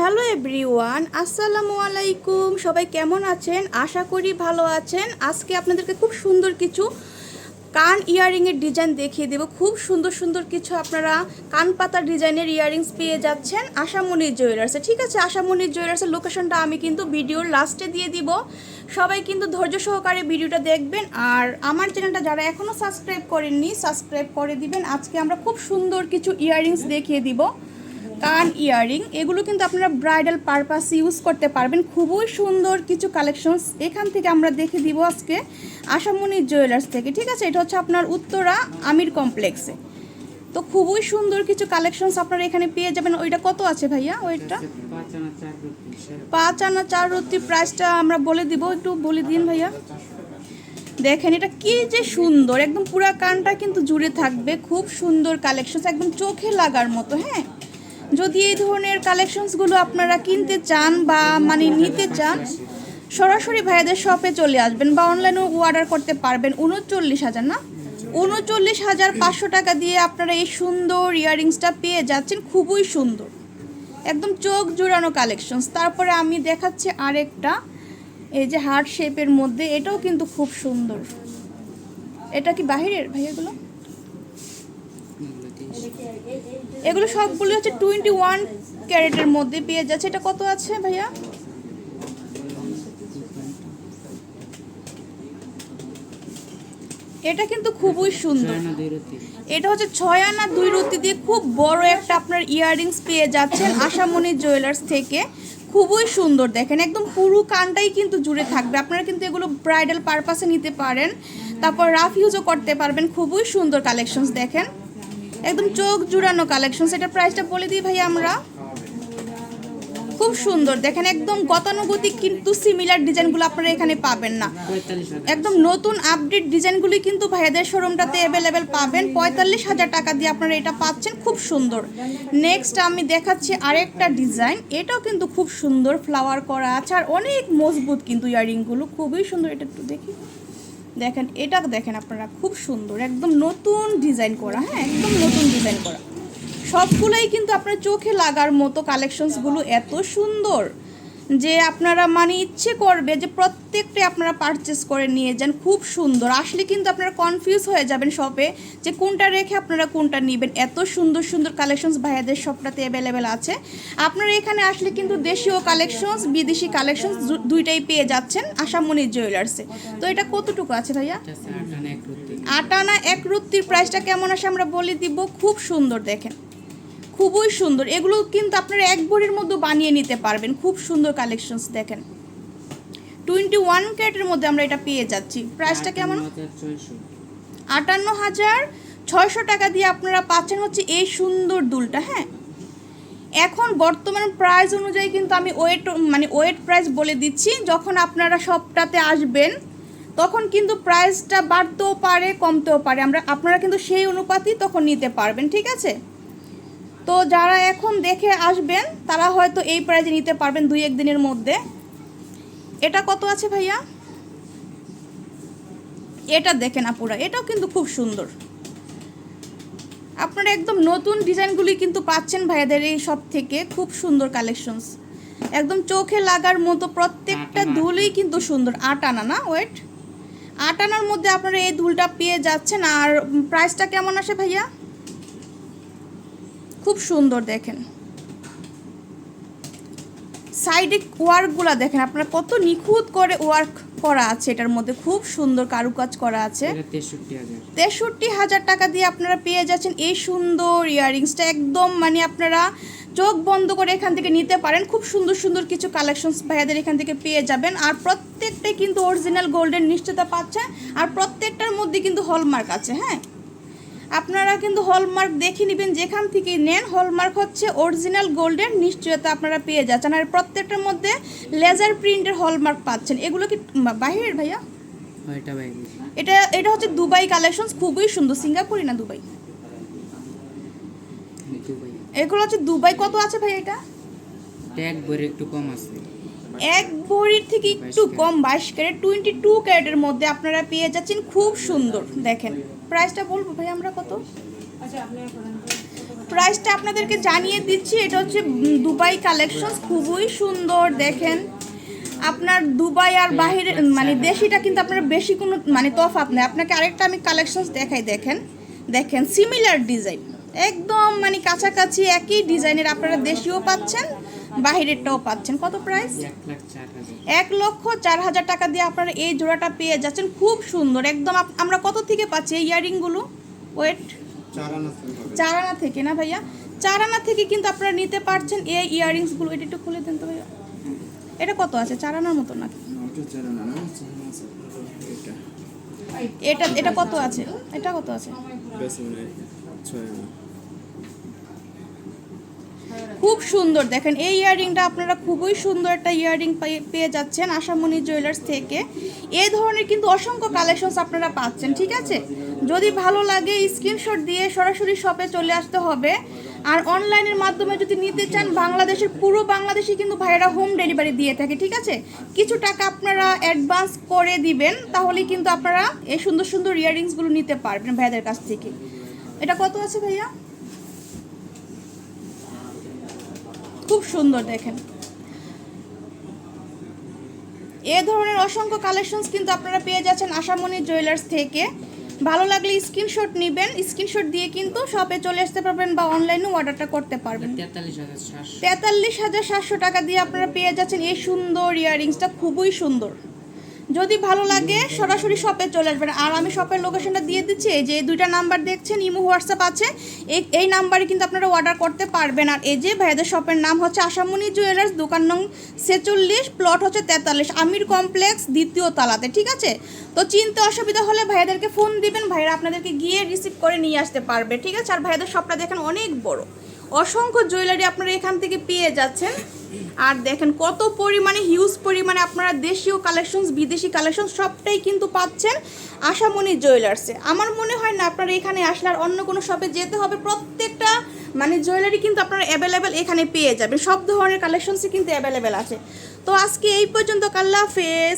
Hello everyone, আসসালামু আলাইকুম। সবাই কেমন আছেন? আশা করি ভালো আছেন। আজকে আপনাদেরকে খুব সুন্দর কিছু কান ইয়াররিংয়ের ডিজাইন দেখিয়ে দেব। খুব সুন্দর সুন্দর কিছু আপনারা কান পাতার ডিজাইনের ইয়াররিংস পেয়ে যাচ্ছেন আশামণি জুয়েলার্সে। ঠিক আছে, আশামণি জুয়েলার্সের লোকেশনটা আমি কিন্তু ভিডিওর লাস্টে দিয়ে দিব। সবাই কিন্তু ধৈর্য সহকারে ভিডিওটা দেখবেন। আর আমার চ্যানেলটা যারা এখনও সাবস্ক্রাইব করেননি, সাবস্ক্রাইব করে দিবেন। আজকে আমরা খুব সুন্দর কিছু ইয়াররিংস দেখিয়ে দিব, কান ইয়াররিং। এগুলো কিন্তু আপনারা ব্রাইডাল পারপাস ইউজ করতে পারবেন। খুবই সুন্দর কিছু কালেকশনস এখান থেকে আমরা দেখে দিব আজকে আশামণি জুয়েলার্স থেকে। ঠিক আছে, এটা হচ্ছে আপনার উত্তরা আমির কমপ্লেক্সে। তো খুবই সুন্দর কিছু কালেকশনস আপনারা এখানে পেয়ে যাবেন। ওইটা কত আছে ভাইয়া? ওইটা 5 আনা 4 রত্তি। প্রাইসটা আমরা বলে দিব, একটু বলে দিন ভাইয়া। দেখেন এটা কি যে সুন্দর, একদম পুরা কানটা কিন্তু জুড়ে থাকবে। খুব সুন্দর কালেকশনস, একদম চোখে লাগার মতো। হ্যাঁ, যদি এই ধরনের কালেকশনসগুলো আপনারা কিনতে চান বা নিতে চান, সরাসরি ভাইয়াদের শপে চলে আসবেন বা অনলাইনেও অর্ডার করতে পারবেন। 39,000 না, 39,500 টাকা দিয়ে আপনারা এই সুন্দর ইয়াররিংসটা পেয়ে যাচ্ছেন। খুবই সুন্দর, একদম চোখ জোড়ানো কালেকশনস। তারপরে আমি দেখাচ্ছি আরেকটা, এই যে হার্ট শেপের মধ্যে, এটাও কিন্তু খুব সুন্দর। এটা কি বাহিরের ভাইয়াগুলো? এগুলো সবগুলো হচ্ছে 21 ক্যারেটের মধ্যে পেয়ে যাচ্ছে। এটা কত আছে ভাইয়া? এটা কিন্তু খুবই সুন্দর। এটা হচ্ছে 6 আনা 2 রত্তি দিয়ে খুব বড় একটা আপনার ইয়াররিংস পেয়ে যাচ্ছেন আশামণি জুয়েলার্স থেকে। খুবই সুন্দর, দেখেন একদম পুরো কানটাই কিন্তু জুড়ে থাকবে। আপনারা কিন্তু এগুলো ব্রাইডাল পারপাসে নিতে পারেন, তারপর রাফ ইউজও করতে পারবেন। খুবই সুন্দর কালেকশনস, দেখেন একদম চোখ জুড়ানো কালেকশনস। এটা প্রাইসটা বলে দিই ভাই আমরা। খুব সুন্দর, দেখেন একদম গতানুগতিক কিন্তু সিমিলার ডিজাইনগুলো আপনারা এখানে পাবেন না। একদম নতুন আপডেট ডিজাইনগুলি কিন্তু ভাইয়াদের শোরুমটাতে অ্যাভেলেবেল পাবেন। 45,000 টাকা দিয়ে আপনারা এটা পাচ্ছেন। খুব সুন্দর। নেক্সট আমি দেখাচ্ছি আরেকটা ডিজাইন, এটাও কিন্তু খুব সুন্দর, ফ্লাওয়ার করা আছে আর অনেক মজবুত কিন্তু ইয়াররিংগুলো। খুবই সুন্দর। এটা একটু দেখি, দেখেন এটা দেখেন আপনারা, খুব সুন্দর, একদম নতুন ডিজাইন করা। হ্যাঁ, একদম নতুন ডিজাইন করা। সবগুলোই কিন্তু আপনার চোখে লাগার মতো কালেকশনসগুলো এত সুন্দর যে আপনারা ইচ্ছে করবে যে প্রত্যেকটা আপনারা পারচেস করে নিয়ে যান। খুব সুন্দর। আসলে কিন্তু আপনারা কনফিউজ হয়ে যাবেন শপে যে কোনটা রেখে আপনারা কোনটা নেবেন। এত সুন্দর সুন্দর কালেকশনস ভাইয়াদের শপটাতে অ্যাভেলেবেল আছে। আপনারা এখানে আসলে কিন্তু দেশীয় কালেকশনস, বিদেশি কালেকশনস দুইটাই পেয়ে যাচ্ছেন আশামণি জুয়েলার্সে। তো এটা কতটুকু আছে ভাইয়া? 8 আনা 1 রত্তির প্রাইসটা কেমন আসে আমরা বলে দিব। খুব সুন্দর, দেখেন খুবই সুন্দর। এগুলো কিন্তু আপনারা এক ভরির মধ্যে বানিয়ে নিতে পারবেন। খুব সুন্দর কালেকশনস, দেখেন 21 ক্যারেটের মধ্যে আমরা এটা পেয়ে যাচ্ছি। প্রাইসটা কেমন? 58,600 টাকা দিয়ে আপনারা পাচ্ছেন হচ্ছে এই সুন্দর দুলটা। হ্যাঁ, এখন বর্তমান প্রাইস অনুযায়ী কিন্তু আমি ওয়েট প্রাইস বলে দিচ্ছি। যখন আপনারা শপটাতে আসবেন তখন কিন্তু প্রাইসটা বাড়তেও পারে, কমতেও পারে। আপনারা কিন্তু সেই অনুপাতই তখন নিতে পারবেন। ঠিক আছে, তো যারা এখন দেখে আসবেন তারা হয়তো এই প্রাইজে নিতে পারবেন 2-1 দিনের মধ্যে। এটা কত আছে ভাইয়া? এটা দেখেন আপুরা, এটাও কিন্তু খুব সুন্দর। আপনারা একদম নতুন ডিজাইনগুলি কিন্তু পাচ্ছেন ভাইয়াদের এই সব থেকে। খুব সুন্দর কালেকশনস, একদম চোখে লাগার মতো। প্রত্যেকটা দুলই কিন্তু সুন্দর। 8 আনা না, ওয়েট 8 আনার মধ্যে আপনারা এই দুলটা পেয়ে যাচ্ছেন। আর প্রাইসটা কেমন আসে ভাইয়া? খুব সুন্দর, দেখেন সাইডে ওয়ার্কগুলো দেখেন আপনারা কত নিখুঁত করে ওয়ার্ক করা আছে এটার মধ্যে। খুব সুন্দর কারুকাজ করা আছে। 63,000 টাকা দিয়ে আপনারা পেয়ে যাচ্ছেন এই সুন্দর ইয়াররিংসটা। একদম আপনারা চোখ বন্ধ করে এখান থেকে নিতে পারেন। খুব সুন্দর সুন্দর কিছু কালেকশনস ভাইয়াদের এখান থেকে পেয়ে যাবেন। আর প্রত্যেকটাই কিন্তু অরিজিনাল গোল্ডের নিশ্চয়তা পাচ্ছে। আর প্রত্যেকটার মধ্যে কিন্তু হলমার্ক আছে। হ্যাঁ, আপনারা কিন্তু হলমার্ক দেখে নেবেন যেখান থেকে নেন। হলমার্ক হচ্ছে অরিজিনাল গোল্ডের নিশ্চয়তা আপনারা পেয়ে যাচ্ছেন। আর প্রত্যেকটার মধ্যে লেজার প্রিন্টের হলমার্ক পাচ্ছেন। এগুলো কি বাহিরের ভাইয়া? এটা হচ্ছে দুবাই কালেকশনস। খুবই সুন্দর। সিঙ্গাপুরি না দুবাই? এগুলো হচ্ছে দুবাই। কত আছে ভাই এটা? এক ভরি একটু কম আছে, এক ভরির থেকে একটু কম, 22 ক্যারেট 22 ক্যারেটের মধ্যে আপনারা পেয়ে যাচ্ছেন। খুব সুন্দর, দেখেন প্রাইসটা বলবো ভাই আমরা কত? প্রাইসটা আপনাদেরকে জানিয়ে দিচ্ছি। এটা হচ্ছে দুবাই কালেকশন, খুবই সুন্দর। দেখেন আপনার দুবাই আর বাহিরে মানে দেশিটা কিন্তু আপনার বেশি কোনো মানে তফাৎ নেই। আপনাকে আরেকটা আমি কালেকশন দেখাই, দেখেন দেখেন সিমিলার ডিজাইন, একদম মানে কাছাকাছি একই ডিজাইনের আপনারা দেশিও পাচ্ছেন, বাহিরেরটাও পাচ্ছেন। কত প্রাইস? 1,04,000 টাকা দিয়ে আপনারা এই জোড়াটা পেয়ে যাচ্ছেন। খুব সুন্দর একদম। আমরা কত থেকে পাচ্ছি এই ইয়ারিংগুলো? ওয়েট, 4 আনা থেকে না ভাইয়া? 4 আনা থেকে কিন্তু আপনারা নিতে পারছেন এই ইয়ারিংসগুলো। এটা একটু খুলে দেন তো ভাইয়া। এটা কত আছে? 4 আনার মতো নাকি? এটা এটা কত আছে? এটা কত আছে? খুব সুন্দর। দেখেন এই ইয়াররিংটা আপনারা খুবই সুন্দর একটা ইয়াররিং পেয়ে যাচ্ছেন আশামণি জুয়েলার্স থেকে। এই ধরনের কিন্তু অসংখ্য কালেকশনস আপনারা পাচ্ছেন, ঠিক আছে? যদি ভালো লাগে স্ক্রিনশট দিয়ে সরাসরি শপে চলে আসতে হবে। আর অনলাইনের মাধ্যমে যদি নিতে চান, বাংলাদেশের পুরো বাংলাদেশে কিন্তু ভাইয়েরা হোম ডেলিভারি দিয়ে থাকে, ঠিক আছে? কিছু টাকা আপনারা অ্যাডভান্স করে দিবেন, তাহলেই কিন্তু আপনারা এই সুন্দর সুন্দর ইয়াররিংসগুলো নিতে পারবেন ভাইয়াদের কাছ থেকে। এটা কত আছে ভাইয়া? খুব সুন্দর। দেখেন এ ধরনের অসংখ্য কালেকশনস কিন্তু আপনারা পেয়ে যাচ্ছেন আশামণি জুয়েলার্স থেকে। ভালো লাগলে স্ক্রিনশট নেবেন, স্ক্রিনশট দিয়ে কিন্তু শপে চলে আসতে পারবেন বা অনলাইনেও অর্ডারটা করতে পারবেন। 43,700 টাকা দিয়ে আপনারা পেয়ে যাচ্ছেন এই সুন্দর ইয়াররিংসটা, খুবই সুন্দর। যদি ভালো লাগে সরাসরি শপে চলে আসবেন। আর আমি শপের লোকেশনটা দিয়ে দিচ্ছি, এই যে 2টা নাম্বার দেখছেন, ইমো হোয়াটসঅ্যাপ আছে, এই নাম্বারে কিন্তু আপনারা অর্ডার করতে পারবেন। আর এই যে ভাইয়াদের শপের নাম হচ্ছে আশামণি জুয়েলার্স, দোকান নং 46, প্লট হচ্ছে 43, আমির কমপ্লেক্স 2য় তলাতে, ঠিক আছে? তো চিনতে অসুবিধা হলে ভাইয়াদেরকে ফোন দিবেন, ভাইয়ারা আপনাদেরকে গিয়ে রিসিভ করে নিয়ে আসতে পারবে, ঠিক আছে? আর ভাইয়াদের শপটা দেখেন অনেক বড়, অসংখ্য জুয়েলারি আপনারা এখান থেকে পেয়ে যাচ্ছেন। আর দেখেন কত পরিমাণে, হিউজ পরিমাণে আপনারা দেশীয় কালেকশনস, বিদেশি কালেকশন সবটাই কিন্তু পাচ্ছেন আশামণি জুয়েলার্সে। আমার মনে হয় না আপনারা এখানে আসলে আর অন্য কোনো শপে যেতে হবে। প্রত্যেকটা মানে জুয়েলারি কিন্তু আপনারা অ্যাভেলেবেল এখানে পেয়ে যাবেন, সব ধরনের কালেকশনসই কিন্তু অ্যাভেলেবেল আছে। তো আজকে এই পর্যন্ত, আল্লাহ হাফেজ।